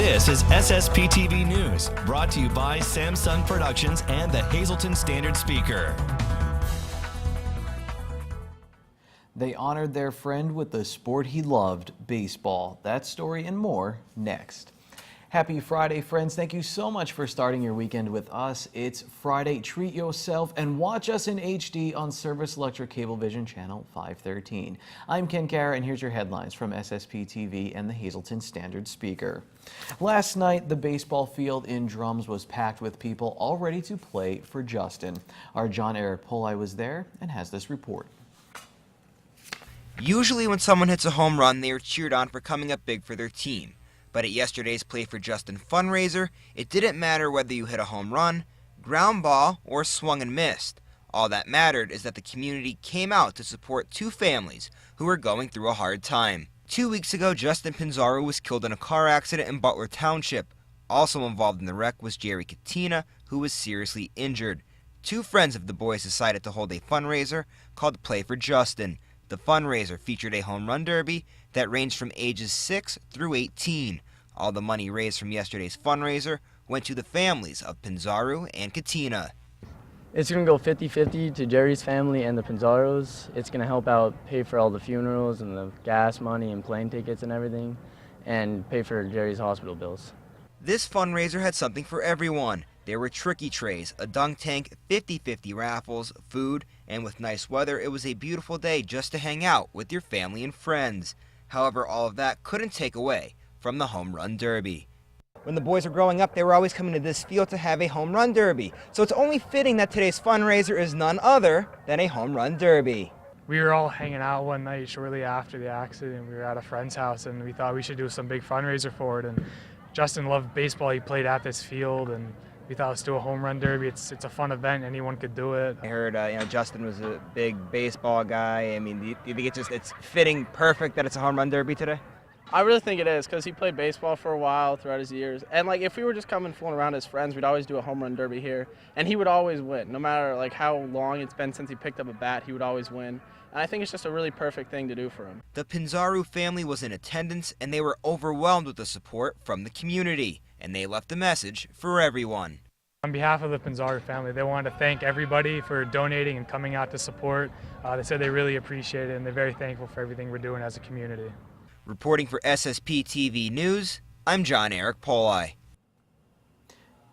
This is SSPTV News, brought to you by Samsung Productions and the Hazleton Standard Speaker. They honored their friend with the sport he loved, baseball. That story and more next. Happy Friday, friends. Thank you so much for starting your weekend with us. It's Friday. Treat yourself and watch us in HD on Service Electric Cablevision Channel 513. I'm Ken Kara, and here's your headlines from SSPTV and the Hazleton Standard Speaker. Last night, the baseball field in Drums was packed with people all ready to play for Justin. Our John-Eric Poli was there and has this report. Usually when someone hits a home run, they are cheered on for coming up big for their team. But at yesterday's Play for Justin fundraiser, it didn't matter whether you hit a home run, ground ball, or swung and missed. All that mattered is that the community came out to support two families who were going through a hard time. 2 weeks ago, Justin Pinzaro was killed in a car accident in Butler Township. Also involved in the wreck was Jerry Katina, who was seriously injured. Two friends of the boys decided to hold a fundraiser called Play for Justin. The fundraiser featured a home run derby that ranged from ages 6 through 18. All the money raised from yesterday's fundraiser went to the families of Pinzaro and Katina. It's going to go 50-50 to Jerry's family and the Pinzaros. It's going to help out pay for all the funerals and the gas money and plane tickets and everything, and pay for Jerry's hospital bills. This fundraiser had something for everyone. There were tricky trays, a dunk tank, 50-50 raffles, food, and with nice weather, it was a beautiful day just to hang out with your family and friends. However, all of that couldn't take away from the home run derby. When the boys were growing up, they were always coming to this field to have a home run derby. So it's only fitting that today's fundraiser is none other than a home run derby. We were all hanging out one night shortly after the accident. We were at a friend's house and we thought we should do some big fundraiser for it. And Justin loved baseball. He played at this field, and we thought, let's do a home run derby. It's a fun event. Anyone could do it. I heard Justin was a big baseball guy. I mean, do you think it's fitting perfect that it's a home run derby today? I really think it is, because he played baseball for a while throughout his years. And like, if we were just coming fooling around as friends, we'd always do a home run derby here, and he would always win. No matter like how long it's been since he picked up a bat, he would always win. And I think it's just a really perfect thing to do for him. The Pinzaro family was in attendance, and they were overwhelmed with the support from the community, and they left a message for everyone. On behalf of the Pinzaro family, they wanted to thank everybody for donating and coming out to support. They said they really appreciate it, and they're very thankful for everything we're doing as a community. Reporting for SSPTV News, I'm John-Eric Poli.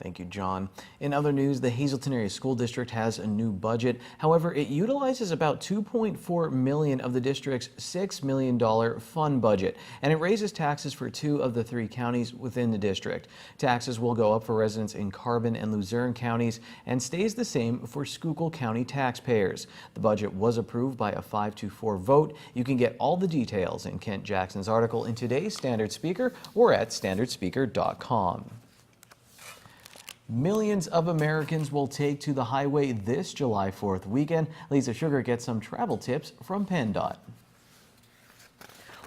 Thank you, John. In other news, the Hazleton Area School District has a new budget. However, it utilizes about $2.4 million of the district's $6 million fund budget, and it raises taxes for 2 of the 3 counties within the district. Taxes will go up for residents in Carbon and Luzerne counties and stays the same for Schuylkill County taxpayers. The budget was approved by a 5-4 vote. You can get all the details in Kent Jackson's article in today's Standard Speaker or at standardspeaker.com. Millions of Americans will take to the highway this July 4th weekend. Lisa Sugar gets some travel tips from PennDOT.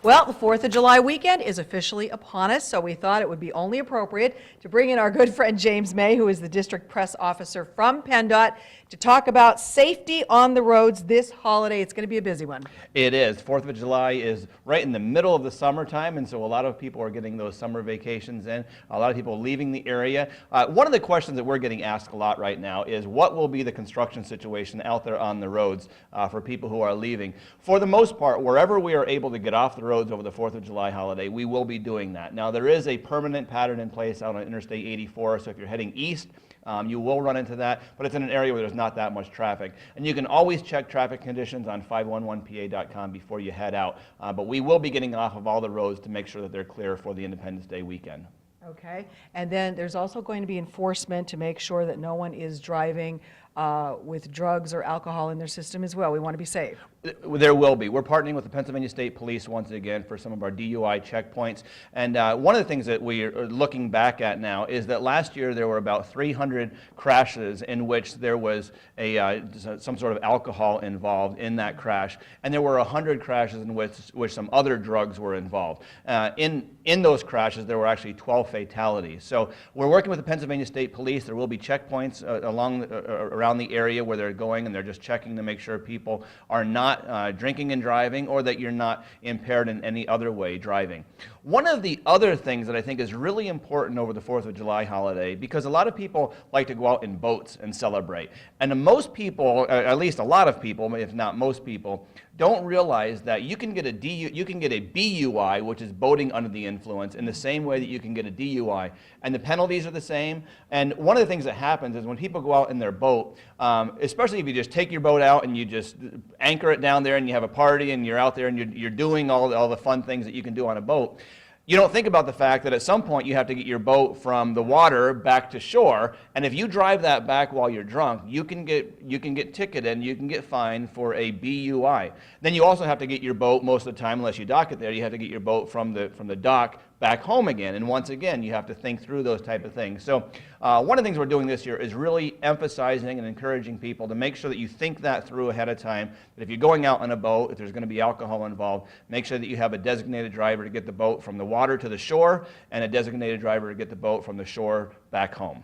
Well, the 4th of July weekend is officially upon us, so we thought it would be only appropriate to bring in our good friend James May, who is the district press officer from PennDOT, to talk about safety on the roads this holiday. It's going to be a busy one. It is. 4th of July is right in the middle of the summertime, and so a lot of people are getting those summer vacations in. A lot of people leaving the area. One of the questions that we're getting asked a lot right now is what will be the construction situation out there on the roads for people who are leaving. For the most part, wherever we are able to get off the roads over the 4th of July holiday, we will be doing that. Now, there is a permanent pattern in place out on Interstate 84, so if you're heading east, you will run into that, but it's in an area where there's not that much traffic. And you can always check traffic conditions on 511pa.com before you head out. But we will be getting off of all the roads to make sure that they're clear for the Independence Day weekend. Okay, and then there's also going to be enforcement to make sure that no one is driving with drugs or alcohol in their system as well. We want to be safe. There will be. We're partnering with the Pennsylvania State Police once again for some of our DUI checkpoints. And one of the things that we are looking back at now is that last year there were about 300 crashes in which there was some sort of alcohol involved in that crash. And there were 100 crashes in which some other drugs were involved. In those crashes, there were actually 12 fatalities. So we're working with the Pennsylvania State Police. There will be checkpoints around the area where they're going, and they're just checking to make sure people are not not drinking and driving, or that you're not impaired in any other way driving. One of the other things that I think is really important over the 4th of July holiday, because a lot of people like to go out in boats and celebrate. And most people, at least a lot of people, if not most people, don't realize that you can get a BUI, which is boating under the influence, in the same way that you can get a DUI. And the penalties are the same. And one of the things that happens is when people go out in their boat, especially if you just take your boat out and you just anchor it down there and you have a party and you're out there and you're doing all the fun things that you can do on a boat, you don't think about the fact that at some point you have to get your boat from the water back to shore, and if you drive that back while you're drunk, you can get ticketed and you can get fined for a BUI. Then you also have to get your boat, most of the time, unless you dock it there, you have to get your boat from the dock back home again. And once again, you have to think through those type of things. So one of the things we're doing this year is really emphasizing and encouraging people to make sure that you think that through ahead of time, that if you're going out on a boat, if there's going to be alcohol involved, make sure that you have a designated driver to get the boat from the water to the shore and a designated driver to get the boat from the shore back home.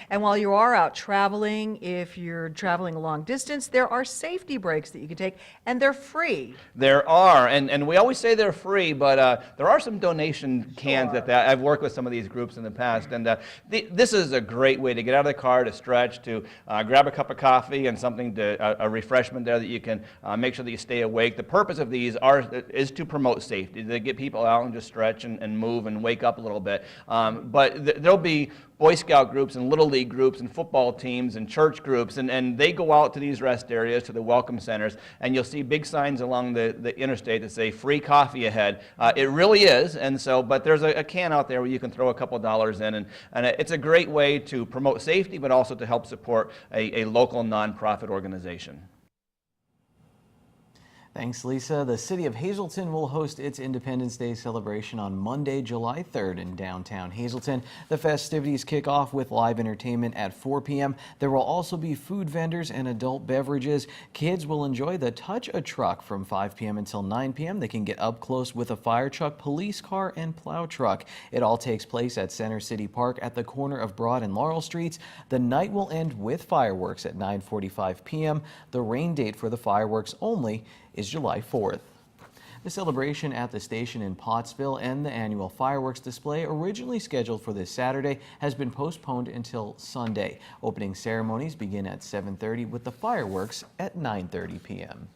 And while you are out traveling, if you're traveling a long distance, there are safety breaks that you can take, and they're free. There are, and we always say they're free, but there are some donation cans that I've worked with some of these groups in the past, and this is a great way to get out of the car, to stretch, to grab a cup of coffee and something, a refreshment there that you can make sure that you stay awake. The purpose of these is to promote safety, to get people out and just stretch and move and wake up a little bit. But there'll be Boy Scout groups and Little League groups and football teams and church groups, and they go out to these rest areas, to the welcome centers, and you'll see big signs along the interstate that say free coffee ahead. It really is, and so, but there's a can out there where you can throw a couple dollars in, and it's a great way to promote safety, but also to help support a local nonprofit organization. Thanks, Lisa. The city of Hazleton will host its Independence Day celebration on Monday, July 3rd in downtown Hazleton. The festivities kick off with live entertainment at 4 p.m. There will also be food vendors and adult beverages. Kids will enjoy the Touch a Truck from 5 p.m. until 9 p.m. They can get up close with a fire truck, police car, and plow truck. It all takes place at Center City Park at the corner of Broad and Laurel Streets. The night will end with fireworks at 9:45 p.m. The rain date for the fireworks only is July 4th. The celebration at the station in Pottsville and the annual fireworks display, originally scheduled for this Saturday, has been postponed until Sunday. Opening ceremonies begin at 7:30 with the fireworks at 9:30 p.m.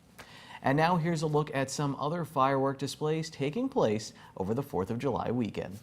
And now here's a look at some other firework displays taking place over the 4th of July weekend.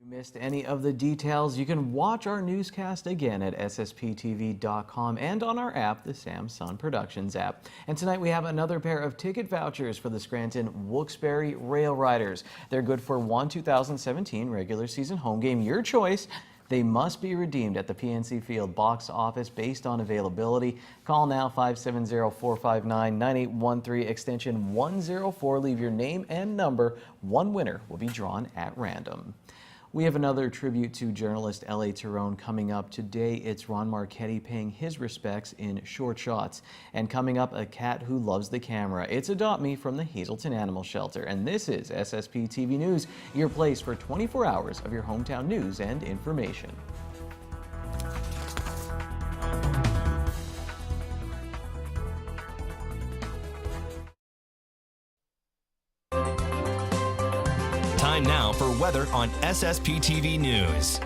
Missed any of the details, you can watch our newscast again at SSPTV.com and on our app, the Samsung Productions app. And tonight we have another pair of ticket vouchers for the Scranton Wilkes-Barre Rail Riders. They're good for one 2017 regular season home game, your choice. They must be redeemed at the PNC Field box office based on availability. Call now 570-459-9813 extension 104. Leave your name and number. One winner will be drawn at random. We have another tribute to journalist L.A. Tyrone coming up. Today, it's Ron Marchetti paying his respects in Short Shots. And coming up, a cat who loves the camera. It's Adopt Me from the Hazelton Animal Shelter. And this is SSPTV News, your place for 24 hours of your hometown news and information. Time now for weather on SSPTV News.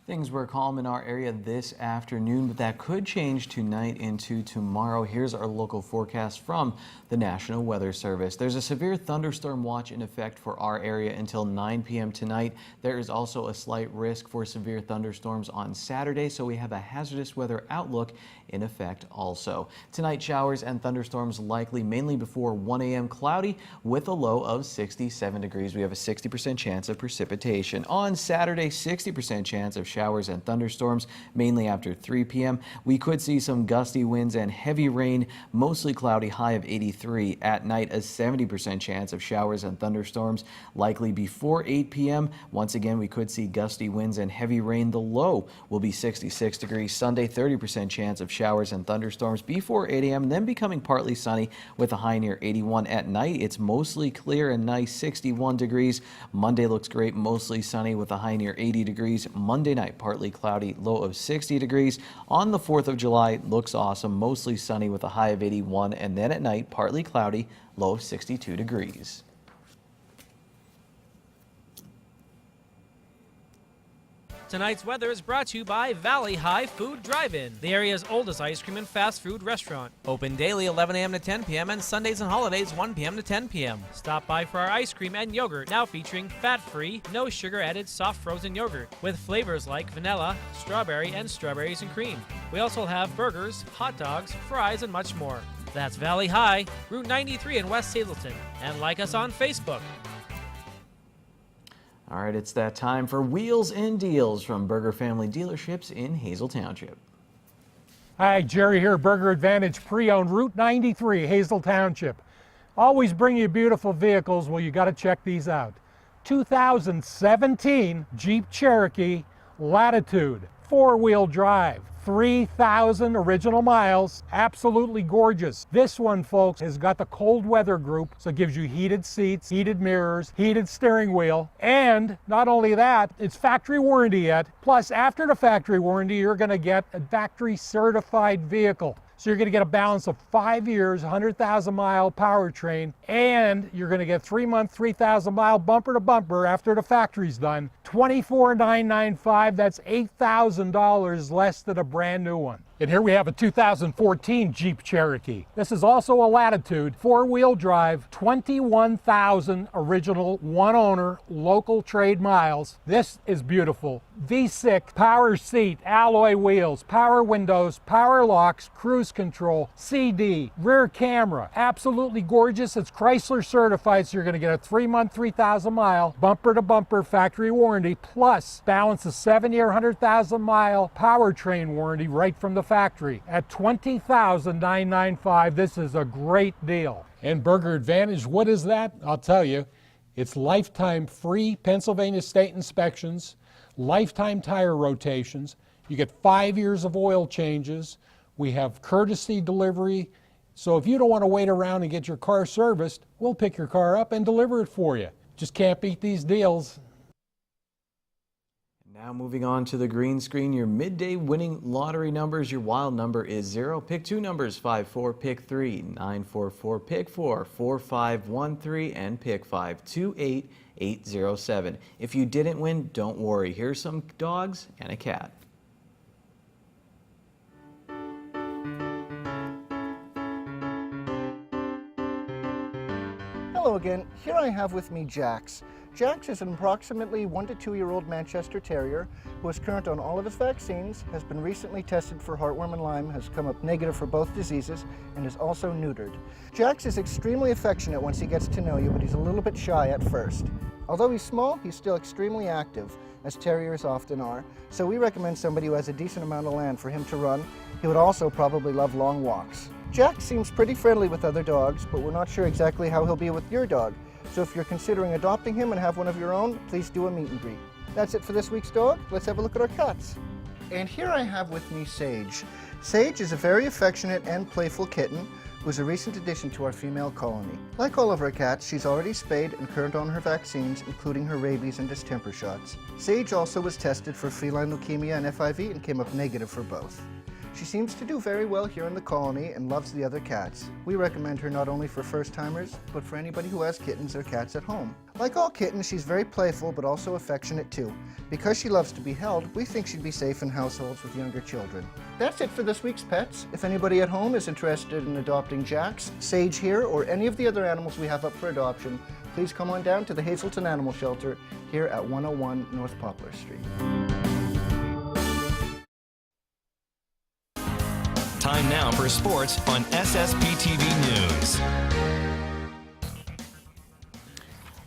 Things were calm in our area this afternoon, but that could change tonight into tomorrow. Here's our local forecast from the National Weather Service. There's a severe thunderstorm watch in effect for our area until 9 p.m. tonight. There is also a slight risk for severe thunderstorms on Saturday, so we have a hazardous weather outlook in effect also. Tonight, showers and thunderstorms likely mainly before 1 a.m. cloudy with a low of 67 degrees. We have a 60% chance of precipitation. On Saturday, 60% chance of showers and thunderstorms mainly after 3 p.m. We could see some gusty winds and heavy rain, mostly cloudy, high of 83. At night, a 70% chance of showers and thunderstorms likely before 8 p.m. Once again, we could see gusty winds and heavy rain. The low will be 66 degrees. Sunday, 30% chance of showers and thunderstorms before 8 a.m. and then becoming partly sunny with a high near 81. At night, it's mostly clear and nice, 61 degrees. Monday looks great, mostly sunny with a high near 80 degrees. Monday night, partly cloudy, low of 60 degrees. On the 4th of July, looks awesome, mostly sunny with a high of 81. And then at night, partly cloudy, low of 62 degrees. Tonight's weather is brought to you by Valley High Food Drive-In, the area's oldest ice cream and fast food restaurant. Open daily 11 a.m. to 10 p.m. and Sundays and holidays 1 p.m. to 10 p.m. Stop by for our ice cream and yogurt, now featuring fat-free, no sugar-added soft frozen yogurt with flavors like vanilla, strawberry, and strawberries and cream. We also have burgers, hot dogs, fries, and much more. That's Valley High, Route 93 in West Hazelton, and like us on Facebook. All right, it's that time for Wheels and Deals from Burger Family Dealerships in Hazel Township. Hi, Jerry here, Burger Advantage Pre-Owned, Route 93, Hazel Township. Always bring you beautiful vehicles. Well, you got to check these out. 2017 Jeep Cherokee Latitude, 4-wheel drive. 3,000 original miles, absolutely gorgeous. This one, folks, has got the cold weather group, so it gives you heated seats, heated mirrors, heated steering wheel, and not only that, it's factory warranty yet. Plus, after the factory warranty, you're going to get a factory certified vehicle. So you're going to get a balance of 5 years, 100,000 mile powertrain, and you're going to get 3-month, 3,000 mile bumper to bumper after the factory's done. $24,995, that's $8,000 less than a brand new one. And here we have a 2014 Jeep Cherokee. This is also a Latitude, 4-wheel drive, 21,000 original, one owner, local trade miles. This is beautiful. V6, power seat, alloy wheels, power windows, power locks, cruise control, CD, rear camera. Absolutely gorgeous. It's Chrysler certified, so you're going to get a 3-month, 3,000 mile bumper to bumper factory warranty, plus balance a 7-year, 100,000 mile powertrain warranty right from the factory at $20,995. This is a great deal. And Burger Advantage, what is that? I'll tell you. It's lifetime free Pennsylvania state inspections, lifetime tire rotations. You get 5 years of oil changes. We have courtesy delivery. So if you don't want to wait around and get your car serviced, we'll pick your car up and deliver it for you. Just can't beat these deals. Now moving on to the green screen, your midday winning lottery numbers. Your wild number is 0. Pick 2 numbers, 5, 4, pick 3, 9, 4, 4, pick 4, 4, 5, 1, 3, and pick 5, 2, 8, 8, 0, 7. If you didn't win, don't worry. Here's some dogs and a cat. Hello again. Here I have with me Jax. Jax is an approximately 1 to 2-year-old Manchester Terrier who is current on all of his vaccines, has been recently tested for heartworm and Lyme, has come up negative for both diseases, and is also neutered. Jax is extremely affectionate once he gets to know you, but he's a little bit shy at first. Although he's small, he's still extremely active, as terriers often are, so we recommend somebody who has a decent amount of land for him to run. He would also probably love long walks. Jax seems pretty friendly with other dogs, but we're not sure exactly how he'll be with your dog. So if you're considering adopting him and have one of your own, please do a meet and greet. That's it for this week's dog. Let's have a look at our cats. And here I have with me Sage. Sage is a very affectionate and playful kitten who's a recent addition to our female colony. Like all of our cats, she's already spayed and current on her vaccines, including her rabies and distemper shots. Sage also was tested for feline leukemia and FIV and came up negative for both. She seems to do very well here in the colony and loves the other cats. We recommend her not only for first-timers, but for anybody who has kittens or cats at home. Like all kittens, she's very playful but also affectionate too. Because she loves to be held, we think she'd be safe in households with younger children. That's it for this week's pets. If anybody at home is interested in adopting Jax, Sage here, or any of the other animals we have up for adoption, please come on down to the Hazelton Animal Shelter here at 101 North Poplar Street. Time now for sports on SSPTV News.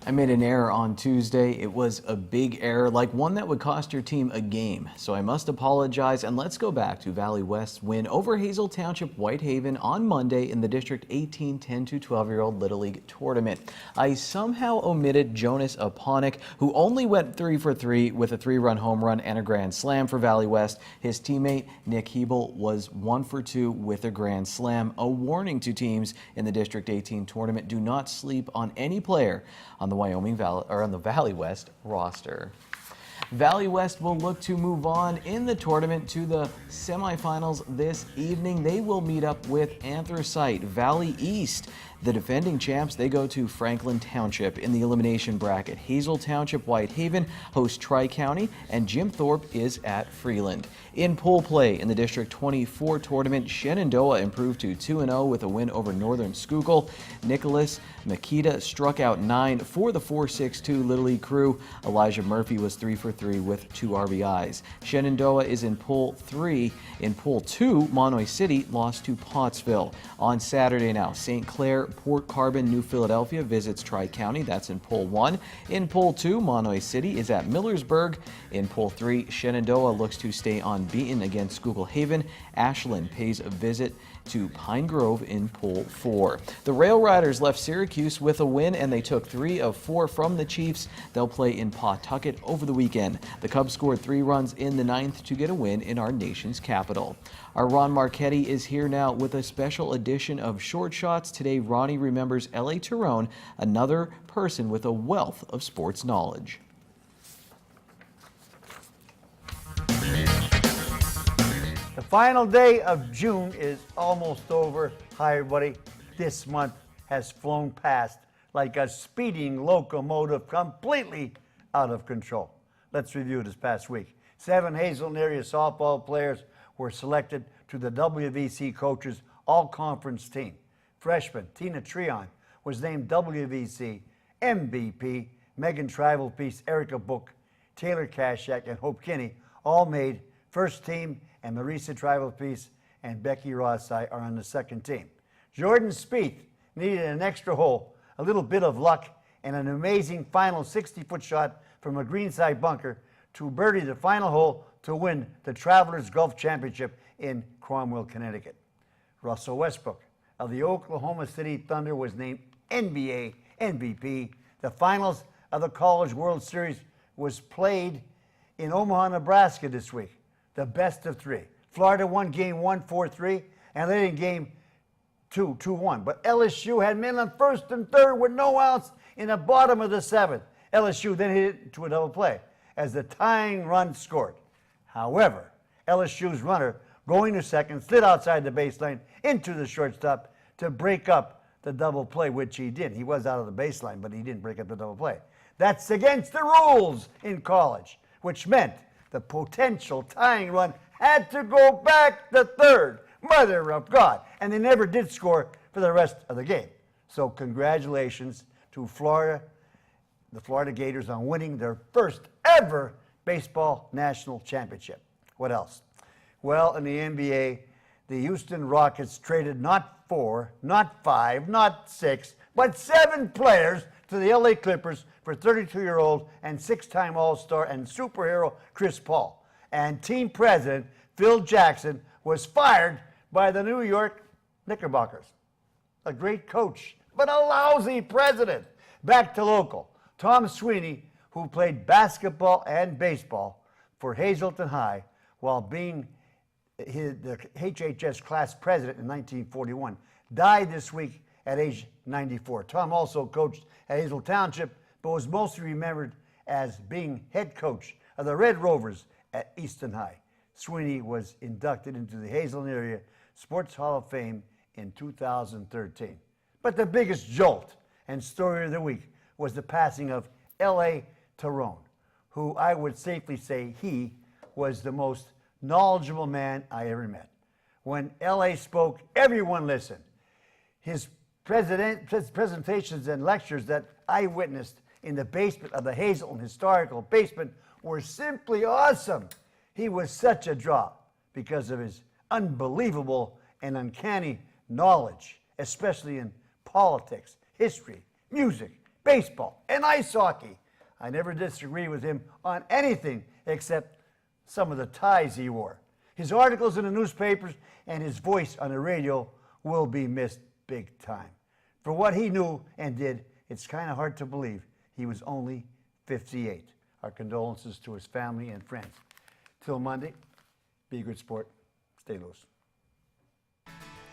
I made an error on Tuesday. It was a big error, like one that would cost your team a game. So I must apologize, and let's go back to Valley West's win over Hazel Township Whitehaven on Monday in the District 18 10 to 12-year-old Little League tournament. I somehow omitted Jonas Aponic, who only went 3 for 3 with a 3-run home run and a grand slam for Valley West. His teammate Nick Hebel was 1 for 2 with a grand slam. A warning to teams in the District 18 tournament: do not sleep on any player on the Valley West roster. Valley West will look to move on in the tournament to the semifinals this evening. They will meet up with Anthracite. Valley East, the defending champs, they go to Franklin Township. In the elimination bracket, Hazel Township Whitehaven hosts Tri-County, and Jim Thorpe is at Freeland. In pool play in the District 24 tournament, Shenandoah improved to 2-0 with a win over Northern Schuylkill. Nicholas Makita struck out 9 for the 4-6-2 Little League crew. Elijah Murphy was 3 for 3 with 2 RBIs. Shenandoah is in pool 3. In pool 2, Monoy City lost to Pottsville. On Saturday now, St. Clair, Port Carbon, New Philadelphia visits Tri-County. That's in pool 1. In pool 2, Monoy City is at Millersburg. In pool 3, Shenandoah looks to stay unbeaten against Schuylkill Haven. Ashland pays a visit to Pine Grove in pool 4. The Rail Riders left Syracuse with a win, and they took 3 of 4 from the Chiefs. They'll play in Pawtucket over the weekend. The Cubs scored 3 runs in the 9th to get a win in our nation's capital. Our Ron Marchetti is here now with a special edition of Short Shots. Today, Ronnie remembers L.A. Tyrone, another person with a wealth of sports knowledge. The final day of June is almost over. Hi, everybody. This month has flown past like a speeding locomotive, completely out of control. Let's review this past week. 7 Hazelton area softball players were selected to the WVC Coaches All-Conference team. Freshman Tina Treon was named WVC MVP. Megan Travelpiece, Erica Book, Taylor Kashak, and Hope Kinney all made first team, and Marisa Travelpiece and Becky Rossai are on the second team. Jordan Spieth needed an extra hole, a little bit of luck, and an amazing final 60-foot shot from a greenside bunker to birdie the final hole to win the Travelers Golf Championship in Cromwell, Connecticut. Russell Westbrook of the Oklahoma City Thunder was named NBA MVP. The finals of the College World Series was played in Omaha, Nebraska this week. The best of 3. Florida won game 1 4-3, and they in game 2 2-1. But LSU had men on first and third with no outs in the bottom of the 7th. LSU then hit it to a double play as the tying run scored. However, LSU's runner going to second slid outside the baseline into the shortstop to break up the double play, which he did. He was out of the baseline, but he didn't break up the double play. That's against the rules in college, which meant the potential tying run had to go back to third. Mother of God. And they never did score for the rest of the game. So congratulations to Florida, the Florida Gators, on winning their first ever baseball national championship. What else? Well, in the NBA, the Houston Rockets traded not 4, not 5, not 6, but 7 players to the LA Clippers for 32-year-old and 6-time All-Star and superhero Chris Paul. And team president Phil Jackson was fired by the New York Knickerbockers. A great coach, but a lousy president. Back to local. Tom Sweeney, who played basketball and baseball for Hazelton High while being the HHS class president in 1941, died this week at age 94. Tom also coached at Hazel Township, but was mostly remembered as being head coach of the Red Rovers at Easton High. Sweeney was inducted into the Hazelton Area Sports Hall of Fame in 2013. But the biggest jolt and story of the week was the passing of L.A. Tyrone, who I would safely say he was the most knowledgeable man I ever met. When L.A. spoke, everyone listened. His presentations and lectures that I witnessed in the basement of the Hazelton Historical Basement were simply awesome. He was such a draw because of his unbelievable and uncanny knowledge, especially in politics, history, music, baseball, and ice hockey. I never disagreed with him on anything except some of the ties he wore. His articles in the newspapers and his voice on the radio will be missed big time. For what he knew and did, it's kind of hard to believe he was only 58. Our condolences to his family and friends. Till Monday, be a good sport, stay loose.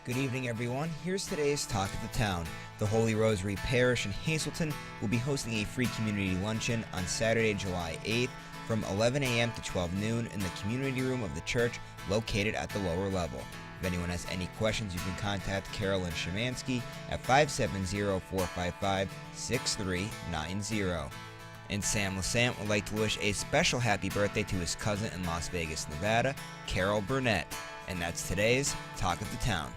Good evening, everyone. Here's today's Talk of the Town. The Holy Rosary Parish in Hazelton will be hosting a free community luncheon on Saturday, July 8th from 11 a.m. to 12 noon in the community room of the church located at the lower level. If anyone has any questions, you can contact Carolyn Szymanski at 570-455-6390. And Sam Lassant would like to wish a special happy birthday to his cousin in Las Vegas, Nevada, Carol Burnett. And that's today's Talk of the Town.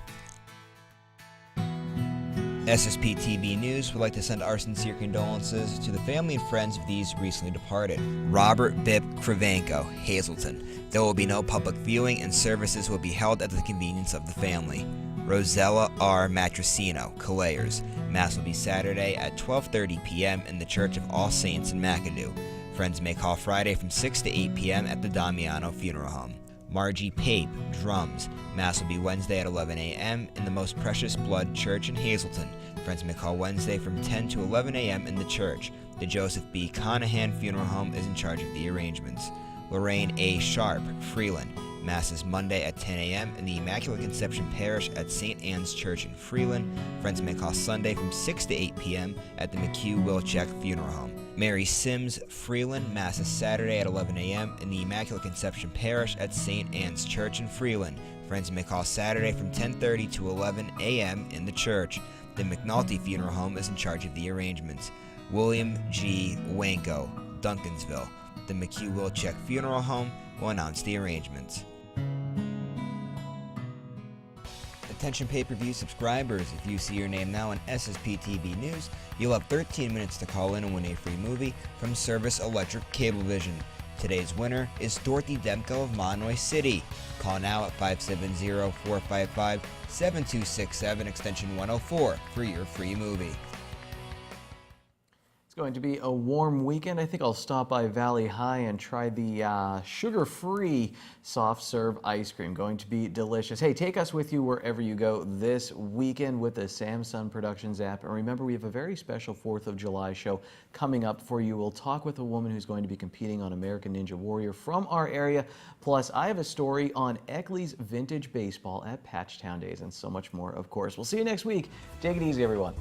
SSPTV News would like to send our sincere condolences to the family and friends of these recently departed. Robert Bibb Krivenko, Hazelton. There will be no public viewing and services will be held at the convenience of the family. Rosella R. Matricino, Calayers. Mass will be Saturday at 12:30 p.m. in the Church of All Saints in McAdoo. Friends may call Friday from 6 to 8 p.m. at the Damiano Funeral Home. Margie Pape, drums. Mass will be Wednesday at 11 a.m. in the Most Precious Blood Church in Hazelton. Friends may call Wednesday from 10 to 11 a.m. in the church. The Joseph B. Conahan Funeral Home is in charge of the arrangements. Lorraine A. Sharp, Freeland. Mass is Monday at 10 a.m. in the Immaculate Conception Parish at St. Anne's Church in Freeland. Friends may call Sunday from 6 to 8 p.m. at the McHugh Wilczek Funeral Home. Mary Sims, Freeland. Mass is Saturday at 11 a.m. in the Immaculate Conception Parish at St. Anne's Church in Freeland. Friends may call Saturday from 10:30 to 11 a.m. in the church. The McNulty Funeral Home is in charge of the arrangements. William G. Wanko, Duncansville. The McHugh Wilczek Funeral Home will announce the arrangements. Attention pay-per-view subscribers, if you see your name now on SSPTV News, you'll have 13 minutes to call in and win a free movie from Service Electric Cablevision. Today's winner is Dorothy Demko of Monroy City. Call now at 570-455-7267 extension 104 for your free movie. It's going to be a warm weekend. I think I'll stop by Valley High and try the sugar-free soft serve ice cream. Going to be delicious. Hey, take us with you wherever you go this weekend with the Samsung Productions app. And remember, we have a very special 4th of July show coming up for you. We'll talk with a woman who's going to be competing on American Ninja Warrior from our area. Plus, I have a story on Eckley's Vintage Baseball at Patchtown Days and so much more, of course. We'll see you next week. Take it easy, everyone.